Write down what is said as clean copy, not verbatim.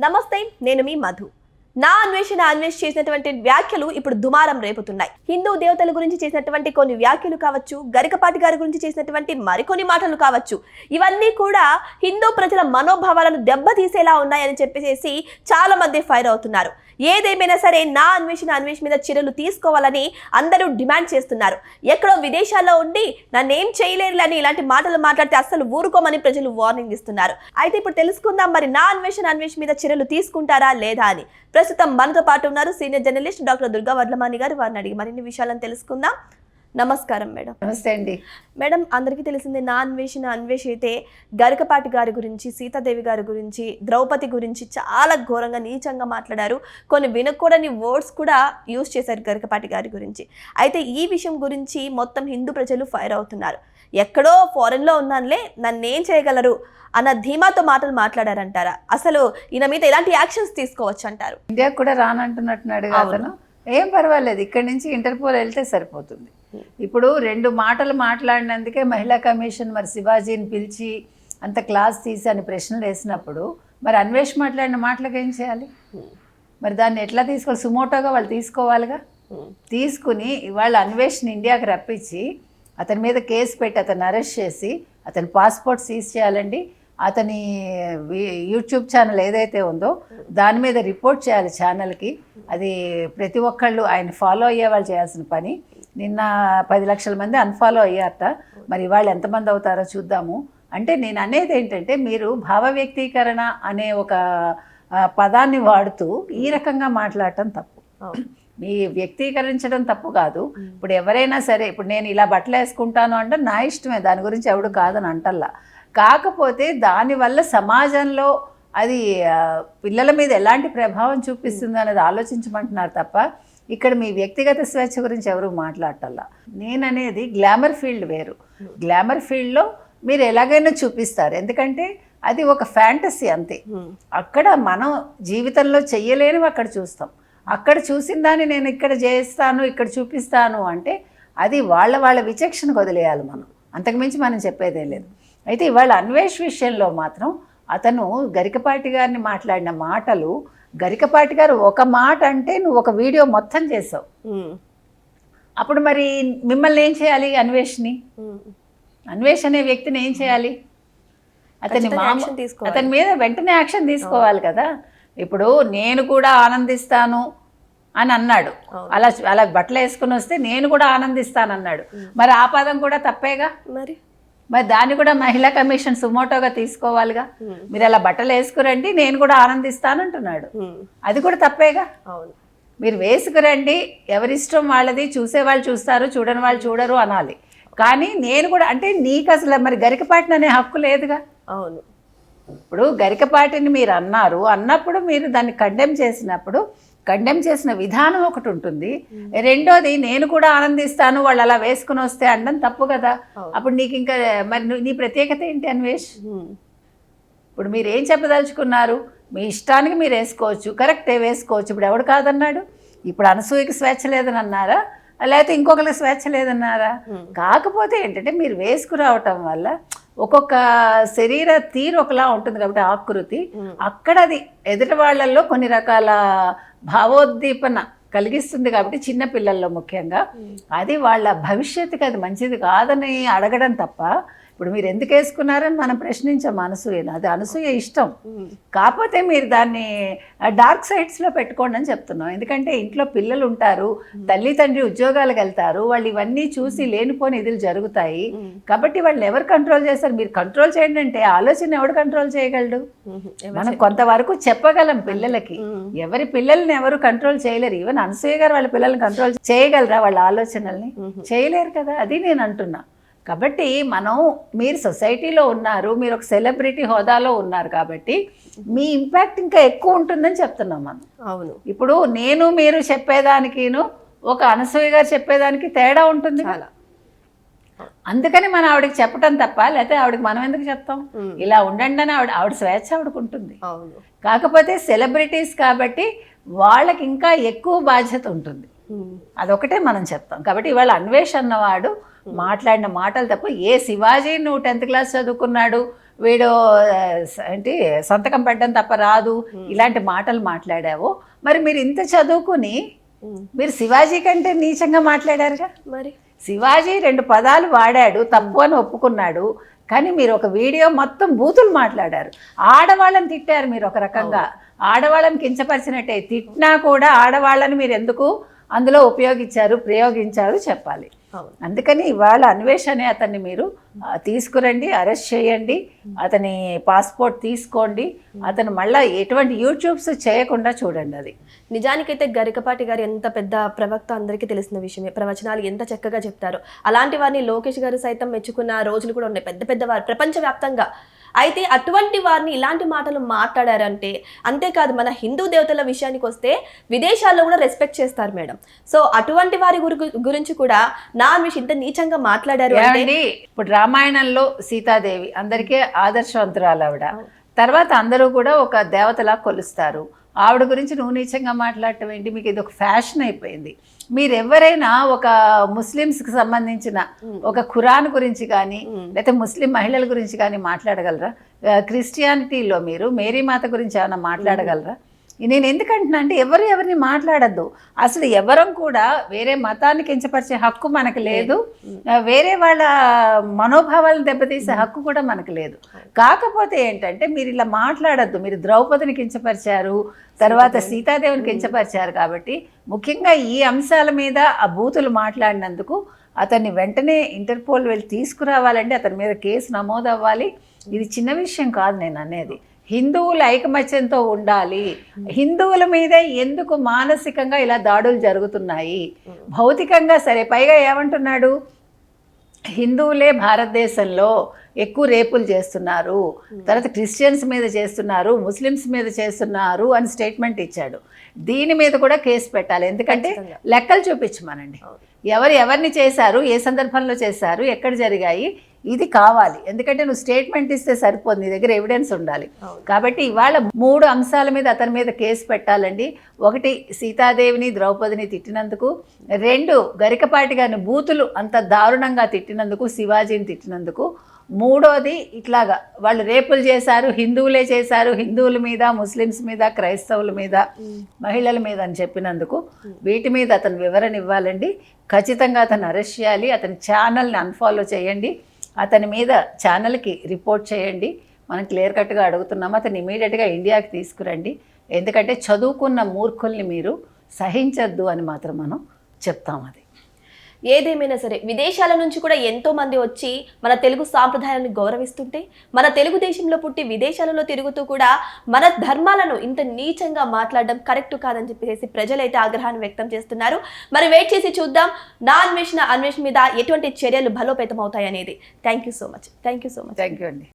నమస్తే, నేను మీ మధు. నా అన్వేష్ చేసినటువంటి వ్యాఖ్యలు ఇప్పుడు దుమారం రేపుతున్నాయి. హిందూ దేవతల గురించి చేసినటువంటి కొన్ని వ్యాఖ్యలు కావచ్చు, గరికపాటి గారి గురించి చేసినటువంటి మరికొన్ని మాటలు కావచ్చు, ఇవన్నీ కూడా హిందూ ప్రజల మనోభావాలను దెబ్బతీసేలా ఉన్నాయని చెప్పేసి చాలా మంది ఫైర్ అవుతున్నారు. ఏదేమైనా సరే నా అన్వేష్ మీద చర్యలు తీసుకోవాలని అందరూ డిమాండ్ చేస్తున్నారు. ఎక్కడో విదేశాల్లో ఉండి నన్నేం చేయలేరులని ఇలాంటి మాటలు మాట్లాడితే అస్సలు ఊరుకోమని ప్రజలు వార్నింగ్ ఇస్తున్నారు. అయితే ఇప్పుడు తెలుసుకుందాం, మరి నా అన్వేష్ మీద చర్యలు తీసుకుంటారా లేదా అని. ప్రస్తుతం మనతో పాటు ఉన్నారు senior journalist doctor Durga Vadlamani గారు. వారిని అడిగి మరిన్ని విషయాలను తెలుసుకుందాం. నమస్కారం మేడం. నమస్తే అండి మేడం. అందరికీ తెలిసిందే నా అన్వేష్ అయితే గరికపాటి గారి గురించి, సీతాదేవి గారి గురించి, ద్రౌపది గురించి చాలా ఘోరంగా నీచంగా మాట్లాడారు. కొన్ని వినకూడని వర్డ్స్ కూడా యూజ్ చేశారు గరికపాటి గారి గురించి. అయితే ఈ విషయం గురించి మొత్తం హిందూ ప్రజలు ఫైర్ అవుతున్నారు. ఎక్కడో ఫారెన్లో ఉన్నానులే, నన్నేం చేయగలరు అన్న ధీమాతో మాటలు మాట్లాడారంటారా? అసలు ఈయన మీద ఎలాంటి యాక్షన్స్ తీసుకోవచ్చు అంటారు? ఇండియాకు కూడా రానంటున్నట్టున్నాడు అతను. ఏం పర్వాలేదు, ఇక్కడి నుంచి ఇంటర్పోల్ వెళ్తే సరిపోతుంది. ఇప్పుడు 2 మాటలు మాట్లాడినందుకే మహిళా కమిషన్ మరి శివాజీని పిలిచి అంత క్లాస్ తీసి అని ప్రశ్నలు వేసినప్పుడు మరి అన్వేష్ మాట్లాడిన మాటలకు ఏం చేయాలి? మరి దాన్ని ఎట్లా తీసుకోవాలి? సుమోటోగా వాళ్ళు తీసుకోవాలిగా. తీసుకుని ఇవాళ అన్వేష్ని ఇండియాకి రప్పించి అతని మీద కేసు పెట్టి అతన్ని అరెస్ట్ చేసి అతని పాస్పోర్ట్ సీజ్ చేయాలండి. అతని యూట్యూబ్ ఛానల్ ఏదైతే ఉందో దాని మీద రిపోర్ట్ చేయాలి ఛానల్కి. అది ప్రతి ఒక్కళ్ళు ఆయన ఫాలో అయ్యే వాళ్ళు చేయాల్సిన పని. నిన్న 10 లక్షల మంది అన్ఫాలో అయ్యారట. మరి ఇవాళ ఎంతమంది అవుతారో చూద్దాము. అంటే నేను అనేది ఏంటంటే, మీరు భావ వ్యక్తీకరణ అనే ఒక పదాన్ని వాడుతూ ఈ రకంగా మాట్లాడటం తప్పు. మీ వ్యక్తీకరించడం తప్పు కాదు. ఇప్పుడు ఎవరైనా సరే, ఇప్పుడు నేను ఇలా బట్టలు వేసుకుంటాను అంటే నా ఇష్టమే, దాని గురించి ఎవడు కాదని అంటల్లా. కాకపోతే దానివల్ల సమాజంలో అది పిల్లల మీద ఎలాంటి ప్రభావం చూపిస్తుంది అనేది ఆలోచించమంటున్నారు తప్ప ఇక్కడ మీ వ్యక్తిగత స్వేచ్ఛ గురించి ఎవరు మాట్లాడటల్లా. నేననేది గ్లామర్ ఫీల్డ్ వేరు. గ్లామర్ ఫీల్డ్లో మీరు ఎలాగైనా చూపిస్తారు, ఎందుకంటే అది ఒక ఫ్యాంటసీ అంతే. అక్కడ మనం జీవితంలో చెయ్యలేనివి అక్కడ చూస్తాం. అక్కడ చూసిన దాన్ని నేను ఇక్కడ చేస్తాను, ఇక్కడ చూపిస్తాను అంటే అది వాళ్ళ విచక్షణకు వదిలేయాలి మనం. అంతకుమించి మనం చెప్పేదే లేదు. అయితే ఇవాళ అన్వేష్ విషయంలో మాత్రం అతను గరికపాటి గారిని మాట్లాడిన మాటలు, గరికపాటి గారు ఒక మాట అంటే నువ్వు ఒక వీడియో మొత్తం చేసావు. అప్పుడు మరి మిమ్మల్ని ఏం చేయాలి? అన్వేష్ అనే వ్యక్తిని ఏం చేయాలి? అతని మీద వెంటనే యాక్షన్ తీసుకోవాలి కదా. ఇప్పుడు నేను కూడా ఆనందిస్తాను అని అన్నాడు. అలా బట్టలు వేసుకుని వస్తే నేను కూడా ఆనందిస్తాను అన్నాడు. మరి ఆ పదం కూడా తప్పేగా. మరి దాన్ని కూడా మహిళా కమిషన్ సుమోటోగా తీసుకోవాలిగా. మీరు అలా బట్టలు వేసుకురండి, నేను కూడా ఆనందిస్తాను అంటున్నాడు. అది కూడా తప్పేగా. మీరు వేసుకురండి, ఎవరిష్టం వాళ్ళది, చూసేవాళ్ళు చూస్తారు, చూడని వాళ్ళు చూడరు అనాలి. కానీ నేను కూడా అంటే నీకు అసలు మరి గరికపాటిని అనే హక్కు లేదుగా. అవును. ఇప్పుడు గరికపాటిని మీరు అన్నప్పుడు మీరు దాన్ని కండెమ్ చేసిన విధానం ఒకటి ఉంటుంది. రెండోది నేను కూడా ఆనందిస్తాను వాళ్ళు అలా వేసుకుని వస్తే అనడం తప్పు కదా. అప్పుడు నీకు ఇంకా మరి నీ ప్రత్యేకత ఏంటి అన్వేష్? ఇప్పుడు మీరు ఏం చెప్పదలుచుకున్నారు? మీ ఇష్టానికి మీరు వేసుకోవచ్చు, కరెక్టే, వేసుకోవచ్చు. ఇప్పుడు ఎవడు కాదన్నాడు? ఇప్పుడు అనసూయకి స్వేచ్ఛ లేదని అన్నారా, లేకపోతే ఇంకొకరికి స్వేచ్ఛ లేదన్నారా? కాకపోతే ఏంటంటే మీరు వేసుకురావటం వల్ల ఒక్కొక్క శరీర తీరు ఒకలా ఉంటుంది కాబట్టి ఆకృతి అక్కడ అది ఎదుటి వాళ్ళల్లో కొన్ని రకాల భావోద్దీపన కలిగిస్తుంది కాబట్టి చిన్న పిల్లల్లో ముఖ్యంగా అది వాళ్ళ భవిష్యత్తుకి అది మంచిది కాదని అడగడం తప్ప ఇప్పుడు మీరు ఎందుకు వేసుకున్నారని మనం ప్రశ్నించాం అనసూయను. అది అనసూయ ఇష్టం. కాకపోతే మీరు దాన్ని డార్క్ సైడ్స్లో పెట్టుకోండి అని చెప్తున్నాం. ఎందుకంటే ఇంట్లో పిల్లలు ఉంటారు, తల్లి తండ్రి ఉద్యోగాలకు వెళ్తారు, వాళ్ళు ఇవన్నీ చూసి లేనిపోని ఇదిలు జరుగుతాయి. కాబట్టి వాళ్ళని ఎవరు కంట్రోల్ చేస్తారు? మీరు కంట్రోల్ చేయండి అంటే ఆలోచన ఎవడు కంట్రోల్ చేయగలడు? మనం కొంతవరకు చెప్పగలం పిల్లలకి. ఎవరి పిల్లల్ని ఎవరు కంట్రోల్ చేయలేరు. ఈవెన్ అనసూయ గారు వాళ్ళ పిల్లల్ని కంట్రోల్ చేయగలరా? వాళ్ళ ఆలోచనల్ని చేయలేరు కదా. అది నేను అంటున్నా. కాబట్టి మీరు సొసైటీలో ఉన్నారు, మీరు ఒక సెలబ్రిటీ హోదాలో ఉన్నారు కాబట్టి మీ ఇంపాక్ట్ ఇంకా ఎక్కువ ఉంటుందని చెప్తున్నాం మనం. అవును. ఇప్పుడు నేను మీరు చెప్పేదానికిను ఒక అనసూయ గారు చెప్పేదానికి తేడా ఉంటుంది కదా. అందుకని మనం ఆవిడకి చెప్పటం తప్ప, లేకపోతే ఆవిడకి మనం ఎందుకు చెప్తాం? ఇలా ఉండండి అని ఆవిడ స్వేచ్ఛ ఆవిడకు ఉంటుంది. కాకపోతే సెలబ్రిటీస్ కాబట్టి వాళ్ళకి ఇంకా ఎక్కువ బాధ్యత ఉంటుంది. అదొకటే మనం చెప్తాం. కాబట్టి ఇవాళ అన్వేష్ అన్నవాడు మాట్లాడిన మాటలు తప్ప, ఏ శివాజీ నువ్వు 10th క్లాస్ చదువుకున్నాడు, వీడు ఏంటి సంతకం పెట్టడం తప్ప రాదు ఇలాంటి మాటలు మాట్లాడావో, మరి మీరు ఇంత చదువుకుని మీరు శివాజీ కంటే నీచంగా మాట్లాడారుగా. మరి శివాజీ 2 పదాలు వాడాడు, తప్పు అని ఒప్పుకున్నాడు, కానీ మీరు ఒక వీడియో మొత్తం బూతులు మాట్లాడారు. ఆడవాళ్ళని తిట్టారు మీరు ఒక రకంగా, ఆడవాళ్ళని కించపరిచినట్టే. తిట్టినా కూడా ఆడవాళ్ళని మీరు ఎందుకు అందులో ప్రయోగించారు చెప్పాలి. అందుకని ఇవాళ అన్వేషణ అతన్ని మీరు తీసుకురండి, అరెస్ట్ చేయండి, అతని పాస్పోర్ట్ తీసుకోండి, అతను మళ్ళీ ఎటువంటి యూట్యూబ్స్ చేయకుండా చూడండి. అది నిజానికైతే గరికపాటి గారు ఎంత పెద్ద ప్రవక్త అందరికీ తెలిసిన విషయమే. ప్రవచనాలు ఎంత చక్కగా చెప్తారు. అలాంటి వారిని లోకేష్ గారు సైతం మెచ్చుకున్న రోజులు కూడా ఉన్నాయి, పెద్ద పెద్ద వారు ప్రపంచవ్యాప్తంగా. అయితే అటువంటి వారిని ఇలాంటి మాటలు మాట్లాడారంటే, అంతేకాదు మన హిందూ దేవతల విషయానికి వస్తే విదేశాల్లో కూడా రెస్పెక్ట్ చేస్తారు మేడం. సో అటువంటి వారి గురించి కూడా నా అన్వేష్ ఇంత నీచంగా మాట్లాడారు అంటే. ఇప్పుడు రామాయణంలో సీతాదేవి అందరికీ ఆదర్శవంతురాలు ఆవిడ. తర్వాత అందరూ కూడా ఒక దేవతలా కొలుస్తారు. ఆవిడ గురించి నువ్వు నీచంగా మాట్లాడటం ఏంటి? మీకు ఇది ఒక ఫ్యాషన్ అయిపోయింది. మీరు ఎవరైనా ఒక ముస్లిమ్స్కి సంబంధించిన ఒక ఖురాన్ గురించి కానీ లేకపోతే ముస్లిం మహిళల గురించి కానీ మాట్లాడగలరా? క్రిస్టియానిటీలో మీరు మేరీ మాత గురించి ఏమైనా మాట్లాడగలరా? నేను ఎందుకంటున్నా అంటే ఎవరిని మాట్లాడద్దు. అసలు ఎవరం కూడా వేరే మతాన్ని కించపరిచే హక్కు మనకు లేదు, వేరే వాళ్ళ మనోభావాలను దెబ్బతీసే హక్కు కూడా మనకు లేదు. కాకపోతే ఏంటంటే మీరు ఇలా మాట్లాడద్దు. మీరు ద్రౌపదిని కించపరిచారు, తర్వాత సీతాదేవిని కించపరిచారు. కాబట్టి ముఖ్యంగా ఈ అంశాల మీద ఆ బూతులు మాట్లాడినందుకు అతన్ని వెంటనే ఇంటర్పోల్ వెళ్ళి తీసుకురావాలండి, అతని మీద కేసు నమోదు అవ్వాలి. ఇది చిన్న విషయం కాదు నేను అనేది. హిందువులు ఐకమత్యంతో ఉండాలి. హిందువుల మీద ఎందుకు మానసికంగా ఇలా దాడులు జరుగుతున్నాయి? భౌతికంగా సరే, పైగా ఏమంటున్నాడు, హిందువులే భారతదేశంలో ఎక్కువ రేపులు చేస్తున్నారు, తర్వాత క్రిస్టియన్స్ మీద చేస్తున్నారు, ముస్లిమ్స్ మీద చేస్తున్నారు అని స్టేట్మెంట్ ఇచ్చాడు. దీని మీద కూడా కేసు పెట్టాలి. ఎందుకంటే లెక్కలు చూపించమనండి, ఎవరిని చేశారు, ఏ సందర్భంలో చేశారు, ఎక్కడ జరిగాయి, ఇది కావాలి. ఎందుకంటే నువ్వు స్టేట్మెంట్ ఇస్తే సరిపోదు, నీ దగ్గర ఎవిడెన్స్ ఉండాలి. కాబట్టి ఇవాళ 3 అంశాల మీద అతని మీద కేసు పెట్టాలండి. 1 సీతాదేవిని ద్రౌపదిని తిట్టినందుకు, 2 గరికపాటి గారిని బూతులు అంత దారుణంగా తిట్టినందుకు, శివాజీని తిట్టినందుకు, 3వది ఇట్లాగా వాళ్ళు రేపులు చేశారు, హిందువులే చేశారు, హిందువుల మీద, ముస్లిమ్స్ మీద, క్రైస్తవుల మీద, మహిళల మీద అని చెప్పినందుకు వీటి మీద అతను వివరణ ఇవ్వాలండి. ఖచ్చితంగా అతను అరెస్ట్ చేయాలి. అతని ఛానల్ని అన్ఫాలో చేయండి, అతని మీద ఛానల్కి రిపోర్ట్ చేయండి. మనం క్లియర్ కట్గా అడుగుతున్నాము, అతను ఇమీడియట్గా ఇండియాకి తీసుకురండి. ఎందుకంటే చదువుకున్న మూర్ఖుల్ని మీరు సహించద్దు అని మాత్రం మనం చెప్తాం. అది ఏదేమైనా సరే విదేశాల నుంచి కూడా ఎంతో మంది వచ్చి మన తెలుగు సాంప్రదాయాలను గౌరవిస్తుంటే, మన తెలుగు దేశంలో పుట్టి విదేశాలలో తిరుగుతూ కూడా మన ధర్మాలను ఇంత నీచంగా మాట్లాడడం కరెక్ట్ కాదని చెప్పేసి ప్రజలైతే ఆగ్రహాన్ని వ్యక్తం చేస్తున్నారు. మరి వెయిట్ చేసి చూద్దాం నా అన్వేషణ మీద ఎటువంటి చర్యలు బలోపేతం అవుతాయి అనేది. Thank you so much. Thank you అండి.